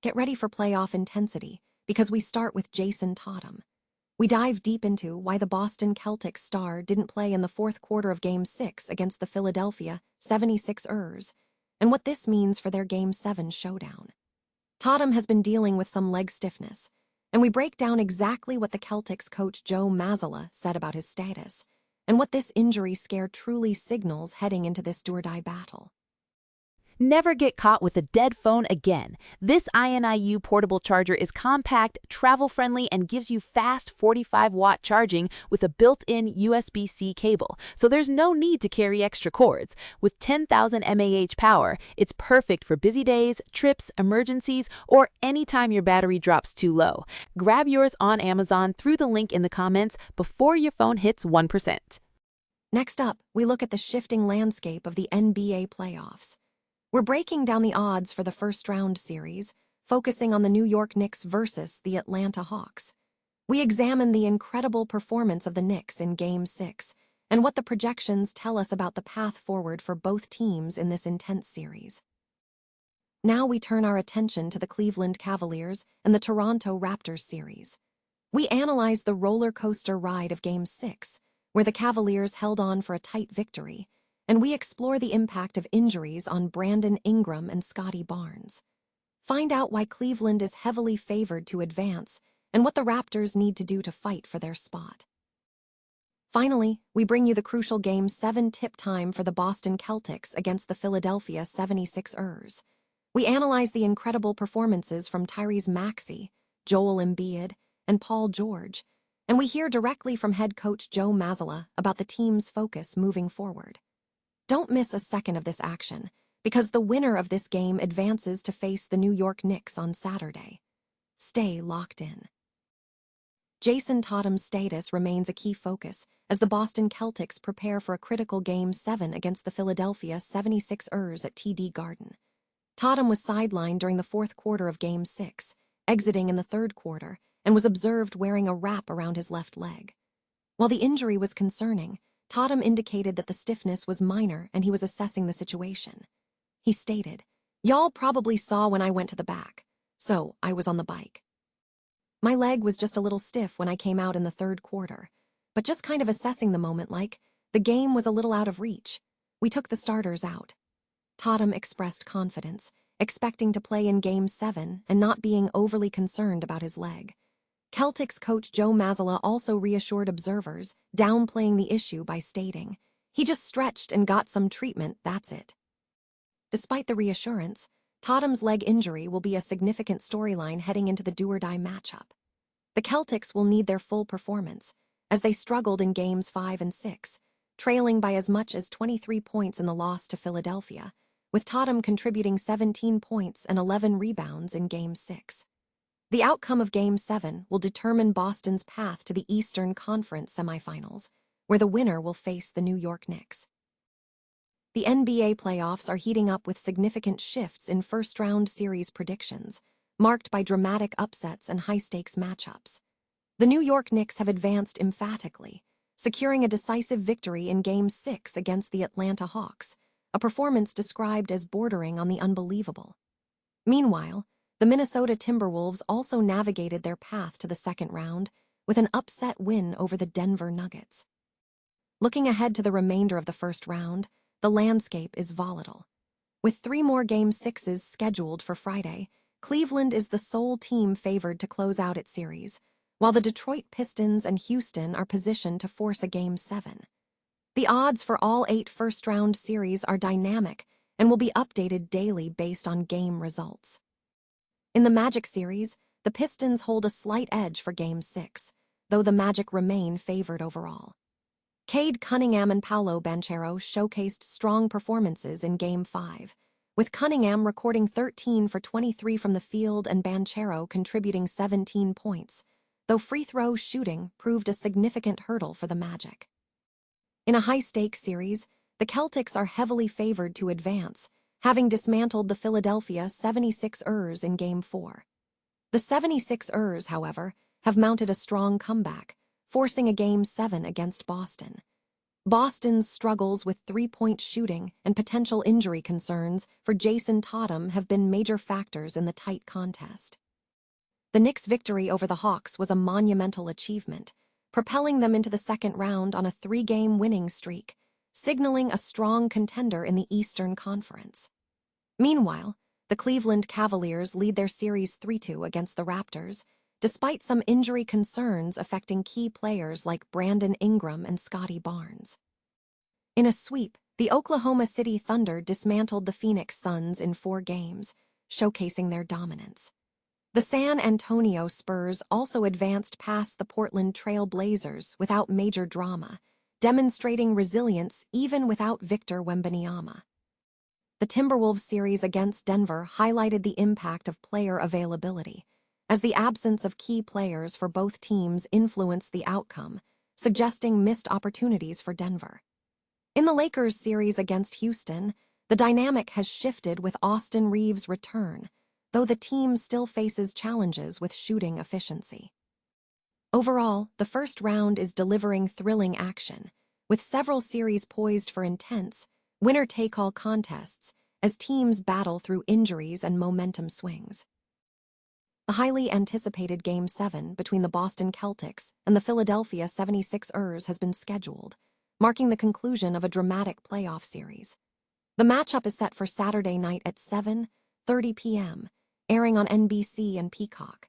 Get ready for playoff intensity, because we start with Jayson Tatum. We dive deep into why the Boston Celtics star didn't play in the fourth quarter of Game 6 against the Philadelphia 76ers, and what this means for their Game 7 showdown. Tatum has been dealing with some leg stiffness, and we break down exactly what the Celtics coach Joe Mazzulla said about his status, and what this injury scare truly signals heading into this do-or-die battle. Never get caught with a dead phone again. This INIU portable charger is compact, travel-friendly, and gives you fast 45-watt charging with a built-in USB-C cable, so there's no need to carry extra cords. With 10,000 mAh power, it's perfect for busy days, trips, emergencies, or anytime your battery drops too low. Grab yours on Amazon through the link in the comments before your phone hits 1%. Next up, we look at the shifting landscape of the NBA playoffs. We're breaking down the odds for the first-round series, focusing on the New York Knicks versus the Atlanta Hawks. We examine the incredible performance of the Knicks in Game 6 and what the projections tell us about the path forward for both teams in this intense series. Now we turn our attention to the Cleveland Cavaliers and the Toronto Raptors series. We analyze the roller coaster ride of Game 6, where the Cavaliers held on for a tight victory, and we explore the impact of injuries on Brandon Ingram and Scotty Barnes. Find out why Cleveland is heavily favored to advance and what the Raptors need to do to fight for their spot. Finally, we bring you the crucial Game 7 tip time for the Boston Celtics against the Philadelphia 76ers. We analyze the incredible performances from Tyrese Maxey, Joel Embiid, and Paul George, and we hear directly from head coach Joe Mazzulla about the team's focus moving forward. Don't miss a second of this action, because the winner of this game advances to face the New York Knicks on Saturday. Stay locked in. Jayson Tatum's status remains a key focus as the Boston Celtics prepare for a critical Game 7 against the Philadelphia 76ers at TD Garden. Tatum was sidelined during the fourth quarter of Game 6, exiting in the third quarter, and was observed wearing a wrap around his left leg. While the injury was concerning, Tatum indicated that the stiffness was minor and he was assessing the situation. He stated, "Y'all probably saw when I went to the back, so I was on the bike. My leg was just a little stiff when I came out in the third quarter, but just kind of assessing the moment like, the game was a little out of reach. We took the starters out." Tatum expressed confidence, expecting to play in Game 7 and not being overly concerned about his leg. Celtics coach Joe Mazzulla also reassured observers, downplaying the issue by stating, "He just stretched and got some treatment, that's it." Despite the reassurance, Tatum's leg injury will be a significant storyline heading into the do-or-die matchup. The Celtics will need their full performance, as they struggled in Games 5 and 6, trailing by as much as 23 points in the loss to Philadelphia, with Tatum contributing 17 points and 11 rebounds in Game 6. The outcome of Game 7 will determine Boston's path to the Eastern Conference semifinals, where the winner will face the New York Knicks. The NBA playoffs are heating up with significant shifts in first-round series predictions, marked by dramatic upsets and high-stakes matchups. The New York Knicks have advanced emphatically, securing a decisive victory in Game 6 against the Atlanta Hawks, a performance described as bordering on the unbelievable. Meanwhile, the Minnesota Timberwolves also navigated their path to the second round with an upset win over the Denver Nuggets. Looking ahead to the remainder of the first round, the landscape is volatile. With 3 more Game 6s scheduled for Friday, Cleveland is the sole team favored to close out its series, while the Detroit Pistons and Houston are positioned to force a Game 7. The odds for all 8 first-round series are dynamic and will be updated daily based on game results. In the Magic series, the Pistons hold a slight edge for Game 6, though the Magic remain favored overall. Cade Cunningham and Paolo Banchero showcased strong performances in Game 5, with Cunningham recording 13 for 23 from the field and Banchero contributing 17 points, though free-throw shooting proved a significant hurdle for the Magic. In a high-stakes series, the Celtics are heavily favored to advance, having dismantled the Philadelphia 76ers in Game 4. The 76ers, however, have mounted a strong comeback, forcing a Game 7 against Boston. Boston's struggles with three-point shooting and potential injury concerns for Jayson Tatum have been major factors in the tight contest. The Knicks' victory over the Hawks was a monumental achievement, propelling them into the second round on a three-game winning streak, signaling a strong contender in the Eastern Conference. Meanwhile, the Cleveland Cavaliers lead their series 3-2 against the Raptors, despite some injury concerns affecting key players like Brandon Ingram and Scotty Barnes. In a sweep, the Oklahoma City Thunder dismantled the Phoenix Suns in 4 games, showcasing their dominance. The San Antonio Spurs also advanced past the Portland Trail Blazers without major drama, demonstrating resilience even without Victor Wembanyama. The Timberwolves series against Denver highlighted the impact of player availability, as the absence of key players for both teams influenced the outcome, suggesting missed opportunities for Denver. In the Lakers series against Houston, the dynamic has shifted with Austin Reeves' return, though the team still faces challenges with shooting efficiency. Overall, the first round is delivering thrilling action, with several series poised for intense, winner-take-all contests as teams battle through injuries and momentum swings. The highly anticipated Game 7 between the Boston Celtics and the Philadelphia 76ers has been scheduled, marking the conclusion of a dramatic playoff series. The matchup is set for Saturday night at 7:30 p.m., airing on NBC and Peacock.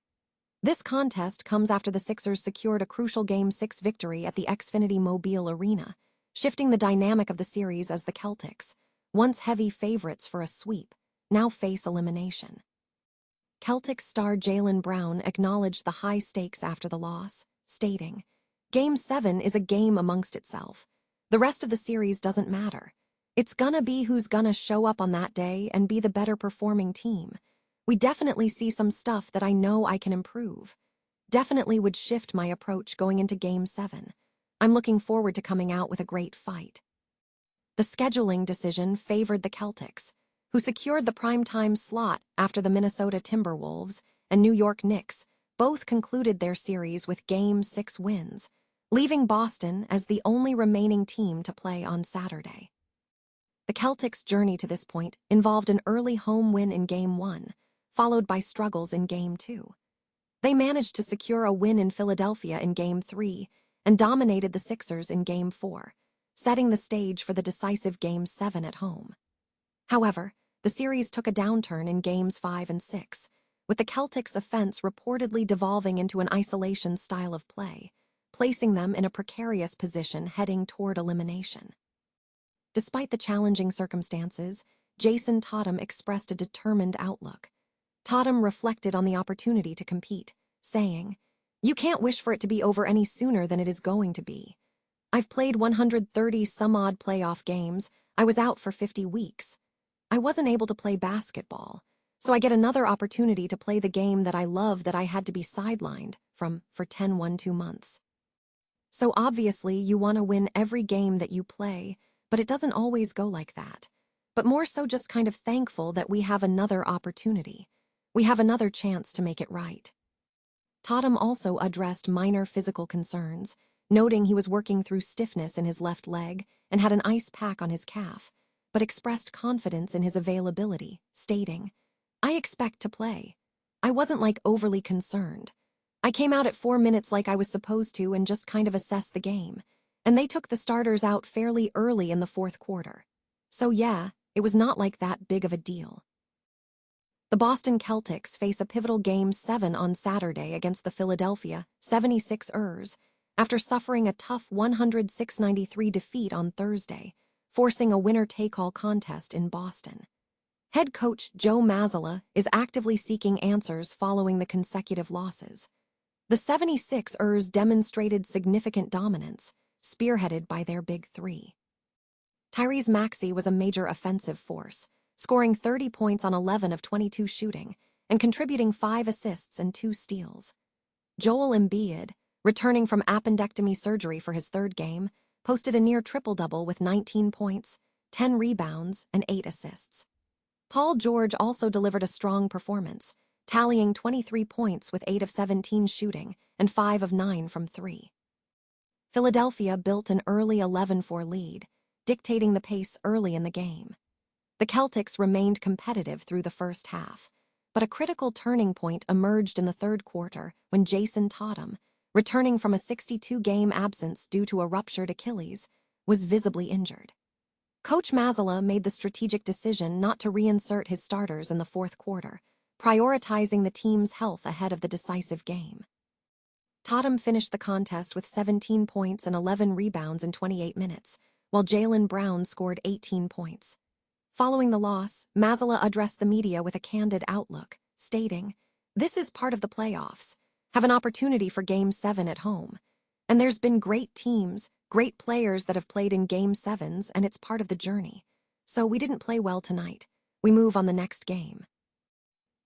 This contest comes after the Sixers secured a crucial Game 6 victory at the Xfinity Mobile Arena, shifting the dynamic of the series as the Celtics, once heavy favorites for a sweep, now face elimination. Celtics star Jaylen Brown acknowledged the high stakes after the loss, stating, "Game 7 is a game amongst itself. The rest of the series doesn't matter. It's gonna be who's gonna show up on that day and be the better performing team. We definitely see some stuff that I know I can improve. Definitely would shift my approach going into Game 7. I'm looking forward to coming out with a great fight." The scheduling decision favored the Celtics, who secured the primetime slot after the Minnesota Timberwolves and New York Knicks both concluded their series with Game 6 wins, leaving Boston as the only remaining team to play on Saturday. The Celtics' journey to this point involved an early home win in Game 1, followed by struggles in Game 2. They managed to secure a win in Philadelphia in Game 3 and dominated the Sixers in Game 4, setting the stage for the decisive Game 7 at home. However, the series took a downturn in Games 5 and 6, with the Celtics' offense reportedly devolving into an isolation style of play, placing them in a precarious position heading toward elimination. Despite the challenging circumstances, Jayson Tatum expressed a determined outlook. Tatum reflected on the opportunity to compete, saying, "You can't wish for it to be over any sooner than it is going to be. I've played 130-some-odd playoff games. I was out for 50 weeks. I wasn't able to play basketball, so I get another opportunity to play the game that I love that I had to be sidelined from for 10-2 months. So obviously you want to win every game that you play, but it doesn't always go like that. But more so just kind of thankful that we have another opportunity. We have another chance to make it right." Tatum also addressed minor physical concerns, noting he was working through stiffness in his left leg and had an ice pack on his calf, but expressed confidence in his availability, stating, "I expect to play. I wasn't overly concerned. I came out at 4 minutes like I was supposed to and just kind of assessed the game, and they took the starters out fairly early in the fourth quarter. So yeah, it was not that big of a deal." The Boston Celtics face a pivotal Game 7 on Saturday against the Philadelphia 76ers after suffering a tough 106-93 defeat on Thursday, forcing a winner-take-all contest in Boston. Head coach Joe Mazzulla is actively seeking answers following the consecutive losses. The 76ers demonstrated significant dominance, spearheaded by their big three. Tyrese Maxey was a major offensive force, scoring 30 points on 11 of 22 shooting and contributing 5 assists and 2 steals. Joel Embiid, returning from appendectomy surgery for his third game, posted a near triple-double with 19 points, 10 rebounds, and 8 assists. Paul George also delivered a strong performance, tallying 23 points with 8 of 17 shooting and 5 of 9 from 3. Philadelphia built an early 11-4 lead, dictating the pace early in the game. The Celtics remained competitive through the first half, but a critical turning point emerged in the third quarter when Jayson Tatum, returning from a 62-game absence due to a ruptured Achilles, was visibly injured. Coach Mazzola made the strategic decision not to reinsert his starters in the fourth quarter, prioritizing the team's health ahead of the decisive game. Tatum finished the contest with 17 points and 11 rebounds in 28 minutes, while Jaylen Brown scored 18 points. Following the loss, Mazzola addressed the media with a candid outlook, stating, "This is part of the playoffs. Have an opportunity for Game 7 at home. And there's been great teams, great players that have played in Game 7s, and it's part of the journey. So we didn't play well tonight. We move on the next game."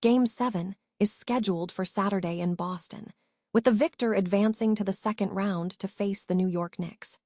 Game 7 is scheduled for Saturday in Boston, with the victor advancing to the second round to face the New York Knicks.